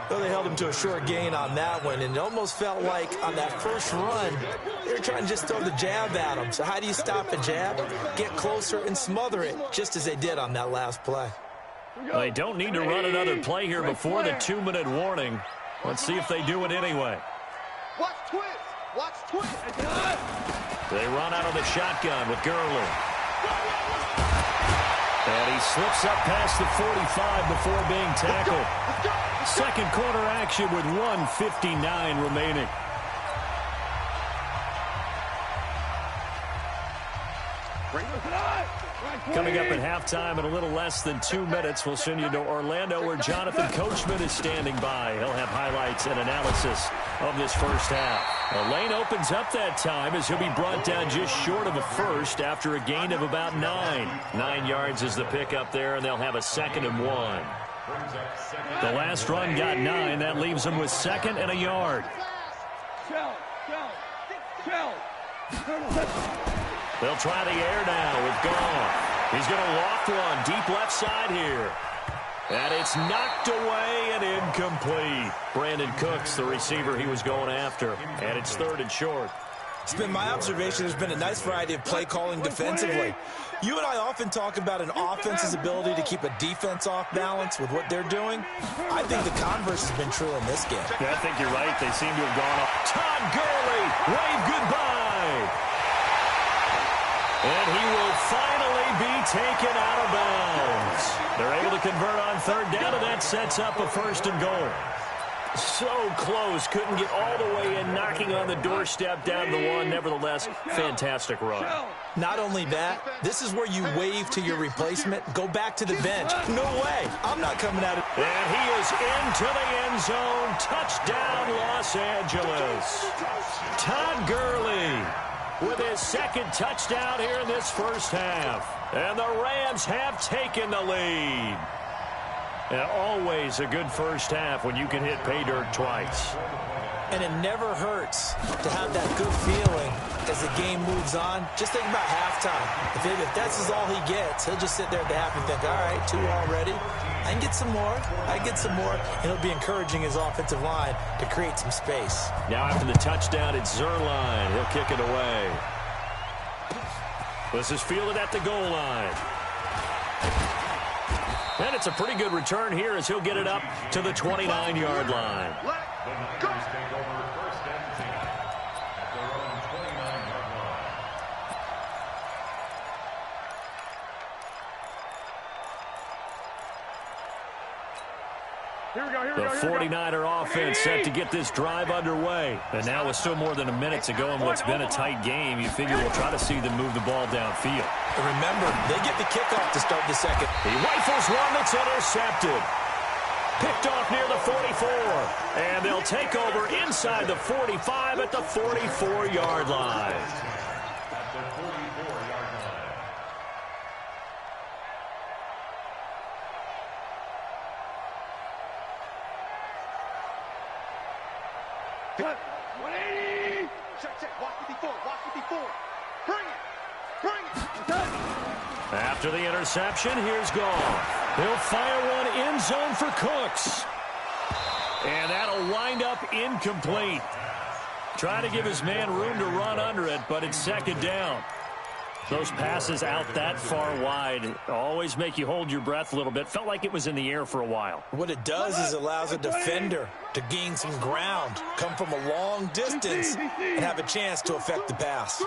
Well, they held him to a short gain on that one, and it almost felt like on that first run, they were trying to just throw the jab at him. So how do you stop a jab? Get closer and smother it, just as they did on that last play. They don't need to run another play here before the 2-minute warning. Let's see if they do it anyway. Watch twist. Watch twist. They run out of the shotgun with Gurley. And he slips up past the 45 before being tackled. Second quarter action with 1:59 remaining. Coming up at halftime in a little less than 2 minutes, we'll send you to Orlando where Jonathan Coachman is standing by. He'll have highlights and analysis of this first half. The lane opens up that time as he'll be brought down just short of a first after a gain of about 9. 9 yards is the pickup there, and they'll have a 2nd and 1. The last run got 9. That leaves them with 2nd and a yard. They'll try the air now with Goff. He's going to loft one deep left side here. And it's knocked away and incomplete. Brandon Cooks, the receiver he was going after. And it's 3rd and short. It's been my observation there's been a nice variety of play calling defensively. You and I often talk about an offense's ability to keep a defense off balance with what they're doing. I think the converse has been true in this game. Yeah, I think you're right. They seem to have gone up. Todd Gurley, wave goodbye. And he will finally be taken out of bounds. They're able to convert on 3rd down, and that sets up a 1st and goal. So close, couldn't get all the way in, knocking on the doorstep down the 1. Nevertheless, fantastic run. Not only that, this is where you wave to your replacement, go back to the bench. No way, I'm not coming out of... And he is into the end zone. Touchdown, Los Angeles. Todd Gurley with his 2nd touchdown here in this first half. And the Rams have taken the lead. And always a good first half when you can hit pay dirt twice. And it never hurts to have that good feeling as the game moves on. Just think about halftime. If that's all he gets, he'll just sit there at the half and think, all right, 2 already. I can get some more. I can get some more. And he'll be encouraging his offensive line to create some space. Now after the touchdown, it's Zerline. He'll kick it away. This is fielded at the goal line. And it's a pretty good return here as he'll get it up to the 29-yard line. The 49er offense set to get this drive underway. And now with still more than a minute to go in what's been a tight game, you figure we'll try to see them move the ball downfield. And remember, they get the kickoff to start the second. He rifles one that's intercepted. Picked off near the 44. And they'll take over inside the 45 at the 44-yard line. Cut. 180. Check. Walk 54. Walk 54. Bring it. After the interception, here's Goff. He'll fire one end zone for Cooks. And that'll wind up incomplete. Trying to give his man room to run under it, but it's 2nd down. Those passes out that far wide always make you hold your breath a little bit. Felt like it was in the air for a while. What it does is it allows a defender to gain some ground, come from a long distance, and have a chance to affect the pass.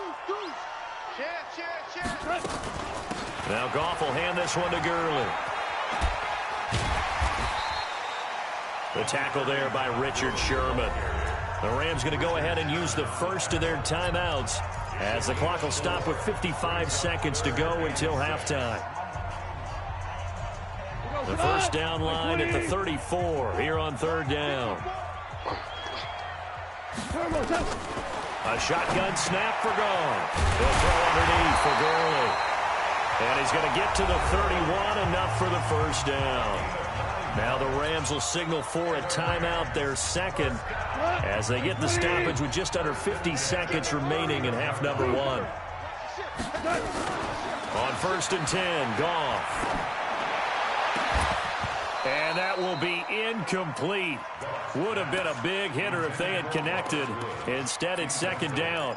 Now Goff will hand this one to Gurley. The tackle there by Richard Sherman. The Rams going to go ahead and use the first of their timeouts as the clock will stop with 55 seconds to go until halftime. The first down line at the 34 here on third down. A shotgun snap for Goff. He'll throw underneath for Gurley. And he's going to get to the 31, enough for the first down. Now the Rams will signal for a timeout, their second, as they get the stoppage with just under 50 seconds remaining in half number one. On 1st and 10, Goff. And that will be incomplete. Would have been a big hitter if they had connected. Instead, it's second down.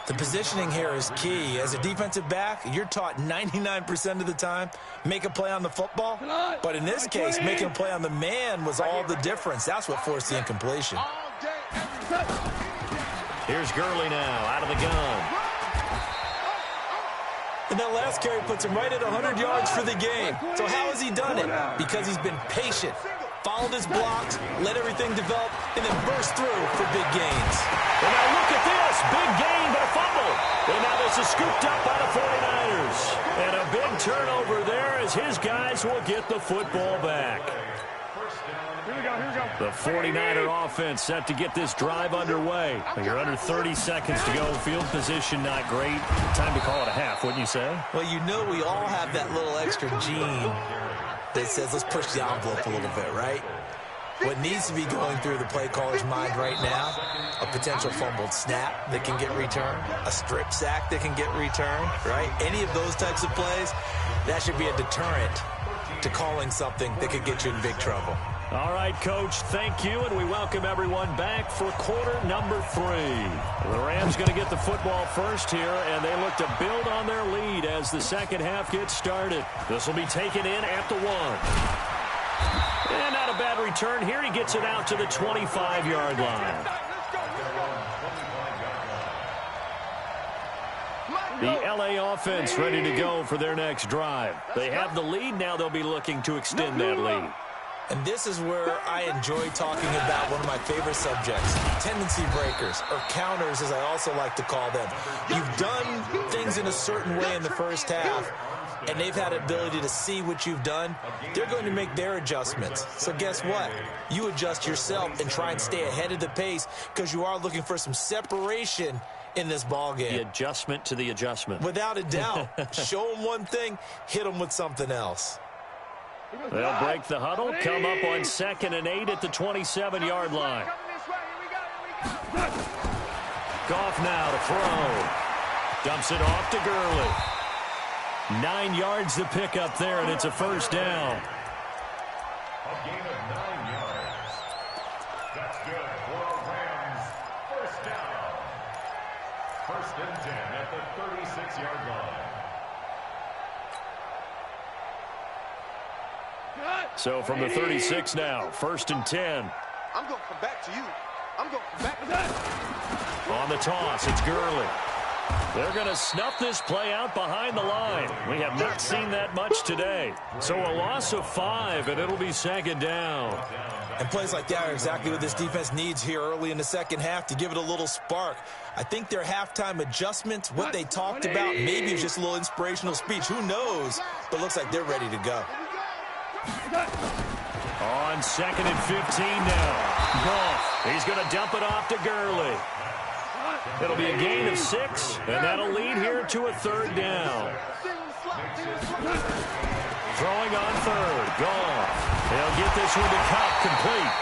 The positioning here is key. As a defensive back, you're taught 99% of the time, make a play on the football. But in this case, making a play on the man was all the difference. That's what forced the incompletion. Here's Gurley now, out of the gun. And that last carry puts him right at 100 yards for the game. So how has he done it? Because he's been patient, followed his blocks, let everything develop, and then burst through for big gains. And now look at this. Big gain, but a fumble. And now this is scooped up by the 49ers. And a big turnover there as his guys will get the football back. Here we go, here we go. The 49er offense set to get this drive underway. You're under 30 seconds to go. Field position not great. Time to call it a half, wouldn't you say? Well, you know we all have that little extra gene that says let's push the envelope a little bit, right? What needs to be going through the play caller's mind right now, a potential fumbled snap that can get returned, a strip sack that can get returned, right? Any of those types of plays, that should be a deterrent to calling something that could get you in big trouble. All right, Coach, thank you, and we welcome everyone back for quarter number 3. The Rams going to get the football first here, and they look to build on their lead as the second half gets started. This will be taken in at the 1. And not a bad return here. He gets it out to the 25-yard line. The LA offense ready to go for their next drive. They have the lead. Now they'll be looking to extend that lead. And this is where I enjoy talking about one of my favorite subjects, tendency breakers, or counters as I also like to call them. You've done things in a certain way in the first half, and they've had the ability to see what you've done. They're going to make their adjustments. So guess what? You adjust yourself and try and stay ahead of the pace because you are looking for some separation in this ball game. The adjustment to the adjustment. Without a doubt. Show them one thing, hit them with something else. They'll break the huddle, come up on 2nd and 8 at the 27-yard line. Goff now to throw. Dumps it off to Gurley. 9 yards to pick up there, and it's a first down. A gain of 9 yards. That's good for a Rams first down. 1st and 10 at the 36-yard line. So from the 36 now, 1st and 10. I'm going to come back to you. I'm going to come back to that. On the toss, it's Gurley. They're going to snuff this play out behind the line. We have not seen that much today. So a loss of 5, and it'll be 2nd down. And plays like that are exactly what this defense needs here early in the second half to give it a little spark. I think their halftime adjustments, what they talked about, maybe it's just a little inspirational speech. Who knows? But looks like they're ready to go. On 2nd and 15 now. Goff. He's going to dump it off to Gurley. It'll be a gain of 6, and that'll lead here to a 3rd down. Throwing on 3rd. Goff. He'll get this one to Cup complete.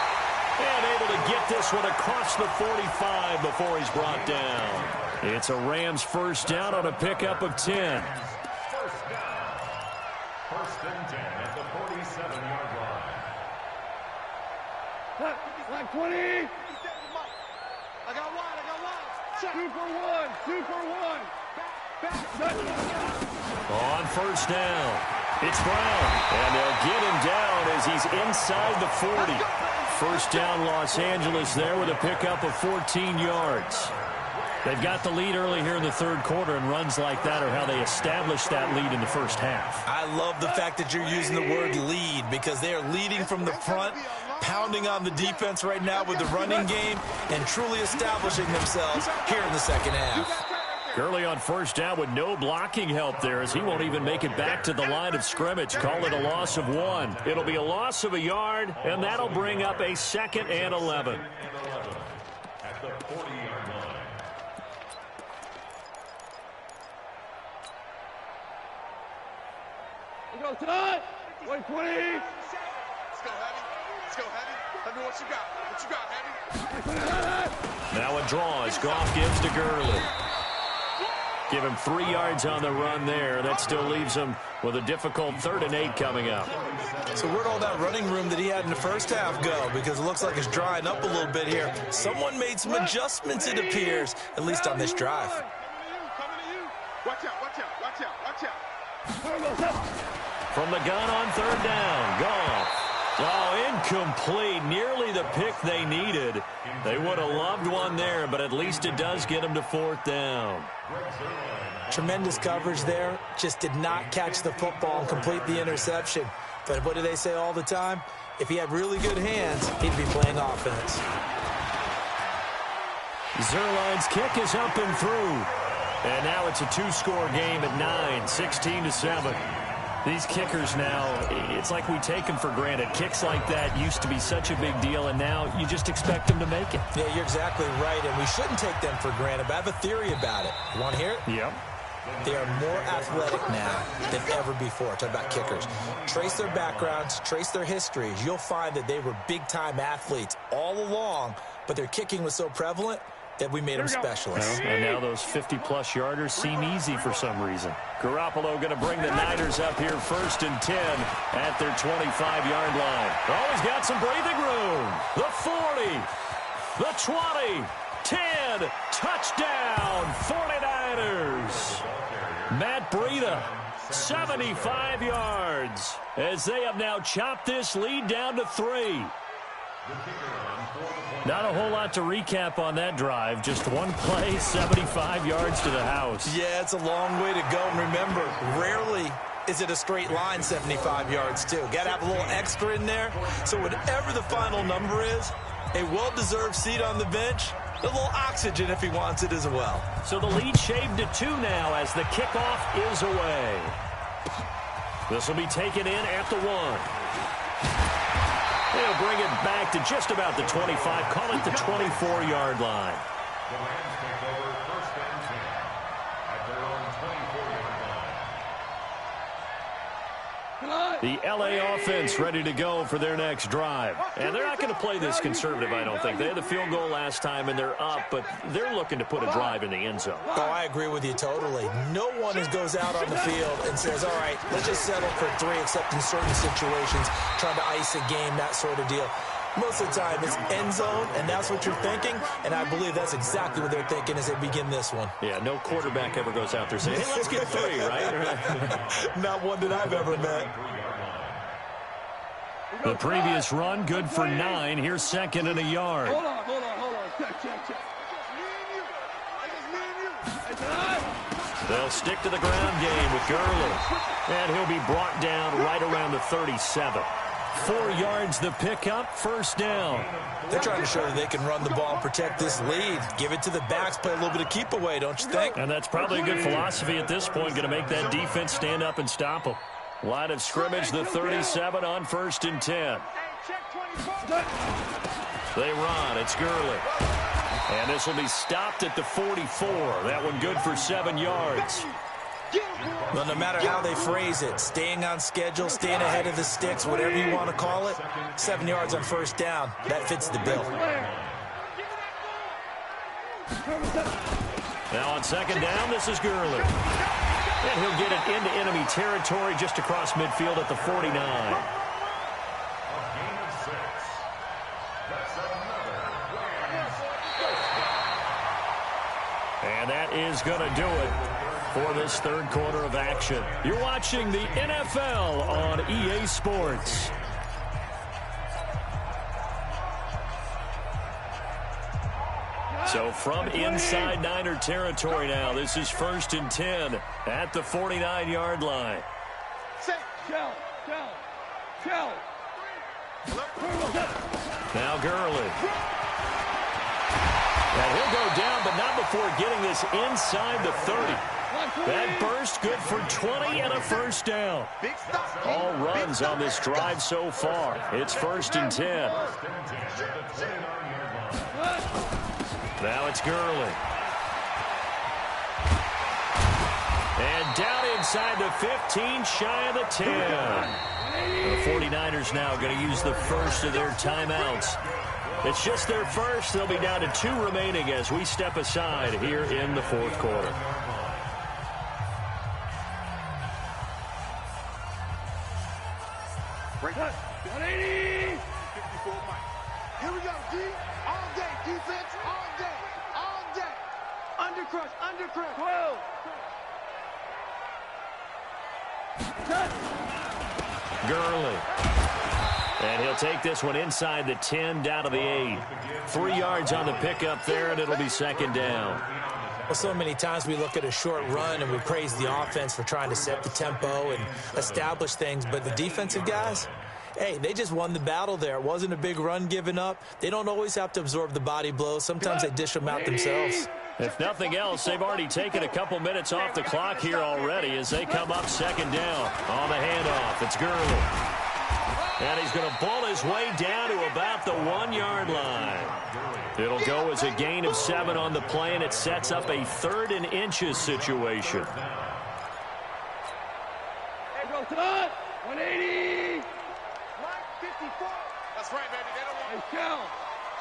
And able to get this one across the 45 before he's brought down. It's a Rams first down on a pickup of 10. First down. 1st and 10 at the 47-yard line. Line 20. I got one. 2 for 1. 2 for 1. On first down, it's Brown. And they'll get him down as he's inside the 40. First down, Los Angeles there with a pickup of 14 yards. They've got the lead early here in the third quarter, and runs like that are how they establish that lead in the first half. I love the fact that you're using the word lead, because they are leading from the front, pounding on the defense right now with the running game, and truly establishing themselves here in the second half. Gurley on first down with no blocking help there, as he won't even make it back to the line of scrimmage. Call it a loss of 1. It'll be a loss of a yard, and that'll bring up a 2nd and 11. At the 40-yard line. Let's go, Todd. 120. Let's go, Heavy. Let's go, Heavy. Let me what you got. What you got, Heavy? Now a draw as Goff gives to Gurley. Give him 3 yards on the run there. That still leaves him with a difficult 3rd and 8 coming up. So where'd all that running room that he had in the first half go? Because it looks like it's drying up a little bit here. Someone made some adjustments, it appears, at least on this drive. Coming to you. Watch out, watch out, watch out, watch out. From the gun on 3rd down, Goff. Oh, incomplete. Nearly the pick they needed. They would have loved one there, but at least it does get them to 4th down. Tremendous coverage there. Just did not catch the football and complete the interception. But what do they say all the time? If he had really good hands, he'd be playing offense. Zerline's kick is up and through. And now it's a 2-score game at 9, 16-7. These kickers now, it's like we take them for granted. Kicks like that used to be such a big deal, and now you just expect them to make it. Yeah, you're exactly right, and we shouldn't take them for granted, but I have a theory about it. You want to hear it? Yep. They are more athletic now than ever before. Talk about kickers. Trace their backgrounds, trace their histories. You'll find that they were big-time athletes all along, but their kicking was so prevalent that we made them specialists. Well, and now those 50-plus yarders seem easy for some reason. Garoppolo going to bring the Niners up here 1st and 10 at their 25-yard line. Oh, he's got some breathing room. The 40, the 20, 10, touchdown, 49ers. Matt Breida, 75 yards, as they have now chopped this lead down to 3. Not a whole lot to recap on that drive. Just one play, 75 yards to the house. Yeah, it's a long way to go. And remember, rarely is it a straight line 75 yards, too. Got to have a little extra in there. So whatever the final number is, a well-deserved seat on the bench, a little oxygen if he wants it as well. So the lead shaved to 2 now as the kickoff is away. This will be taken in at the 1. They'll bring it back to just about the 25, call it the 24-yard line. The Rams take over 1st and 10 at their own 24-yard line. The L.A. offense ready to go for their next drive. And they're not going to play this conservative, I don't think. They had the field goal last time, and they're up, but they're looking to put a drive in the end zone. Oh, I agree with you totally. No one goes out on the field and says, all right, let's just settle for 3, except in certain situations, trying to ice a game, that sort of deal. Most of the time, it's end zone, and that's what you're thinking, and I believe that's exactly what they're thinking as they begin this one. Yeah, no quarterback ever goes out there saying, hey, let's get 3, right? Not one that I've ever met. The previous run, good for 9. Here's 2nd and a yard. Hold on. Check. They'll stick to the ground game with Gurley. And he'll be brought down right around the 37. 4 yards the pickup, 1st down. They're trying to show that they can run the ball and protect this lead. Give it to the backs, play a little bit of keep away, don't you think? And that's probably a good philosophy at this point, going to make that defense stand up and stop them. Line of scrimmage, the 37 on 1st and 10. They run, it's Gurley. And this will be stopped at the 44. That one good for 7 yards. Well, no matter how they phrase it, staying on schedule, staying ahead of the sticks, whatever you want to call it, 7 yards on 1st down, that fits the bill. Now on 2nd down, this is Gurley. And he'll get it into enemy territory just across midfield at the 49. And that is going to do it. for this third quarter of action. You're watching the NFL on EA Sports. So from inside Niner territory now, this is 1st and 10 at the 49-yard line. Now Gurley. And he'll go down, but not before getting this inside the 30. That burst good for 20 and a first down. All runs on this drive so far. It's 1st and 10. Now it's Gurley. And down inside the 15, shy of the 10. The 49ers now going to use the first of their timeouts. It's just their first. They'll be down to 2 remaining as we step aside here in the fourth quarter. Break. 180. 54 Mike. Here we go, D. All day. Defense all day. All day. Undercrush. Undercrush. 12. Gurley. And he'll take this one inside the 10, down to the 8. 3 yards on the pickup there, and it'll be 2nd down. Well, so many times we look at a short run and we praise the offense for trying to set the tempo and establish things, but the defensive guys, hey, they just won the battle there. It wasn't a big run given up. They don't always have to absorb the body blows. Sometimes they dish them out themselves. If nothing else, they've already taken a couple minutes off the clock here already as they come up 2nd down on the handoff. It's Gurley. And he's going to ball his way down to about the 1-yard line. It'll go as a gain of 7 on the play, and it sets up a 3rd and inches situation. Hey, bro, come on! 180! Mike, 54. That's right, baby. They don't want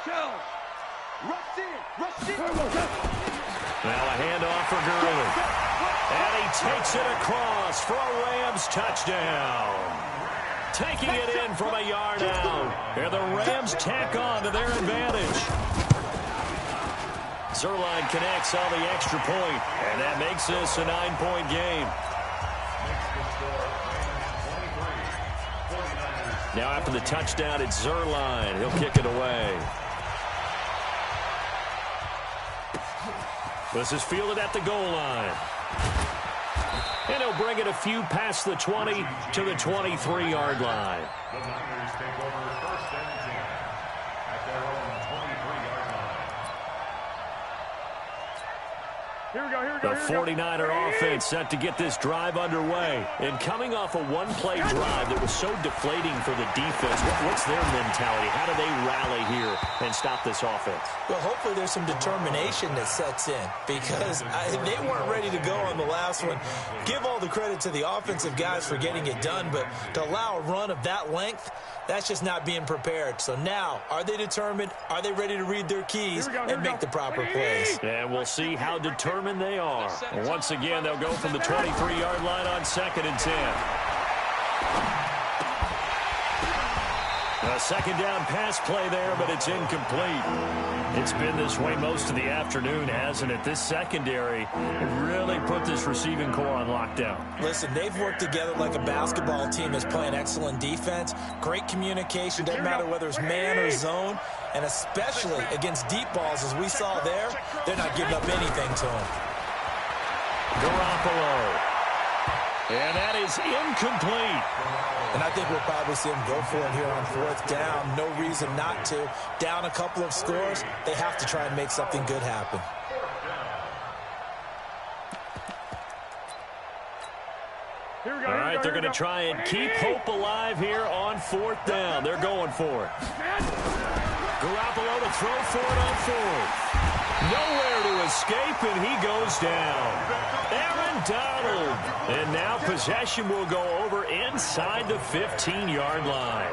Shell! rush in. Rush in. Now a handoff for Gurley. And he takes it across for a Rams touchdown. Taking it in from a yard out. And the Rams tack on to their advantage. Zerline connects on the extra point, and that makes this a 9-point game. Now after the touchdown, it's Zerline. He'll kick it away. This is fielded at the goal line. And he'll bring it a few past the 20 to the 23-yard line. The Niners take over 1st and 10 at their own 23-yard line. Here we go. The 49er offense set to get this drive underway. And coming off a one-play drive that was so deflating for the defense, what's their mentality? How do they rally here and stop this offense? Well, hopefully there's some determination that sets in because they weren't ready to go on the last one. Give all the credit to the offensive guys for getting it done, but to allow a run of that length, that's just not being prepared. So now, are they determined? Are they ready to read their keys and make the proper plays? And we'll see how determined they are. Once again, they'll go from the 23-yard line on 2nd and 10. A 2nd down pass play there, but it's incomplete. It's been this way most of the afternoon, hasn't it? This secondary really put this receiving core on lockdown. Listen, they've worked together like a basketball team that's playing excellent defense. Great communication, doesn't matter whether it's man or zone. And especially against deep balls, as we saw there, they're not giving up anything to them. Garoppolo. And that is incomplete. And I think we'll probably see them go for it here on 4th down. No reason not to. Down a couple of scores, they have to try and make something good happen. All right, they're going to try and keep hope alive here on 4th down. They're going for it. Garoppolo to throw for it on 4th. Nowhere to escape, and he goes down. Aaron Donald. And now possession will go over inside the 15-yard line.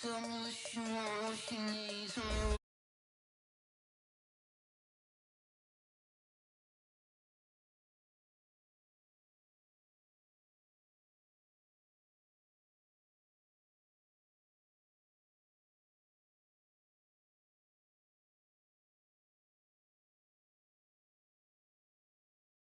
Tell me what you want, what you need.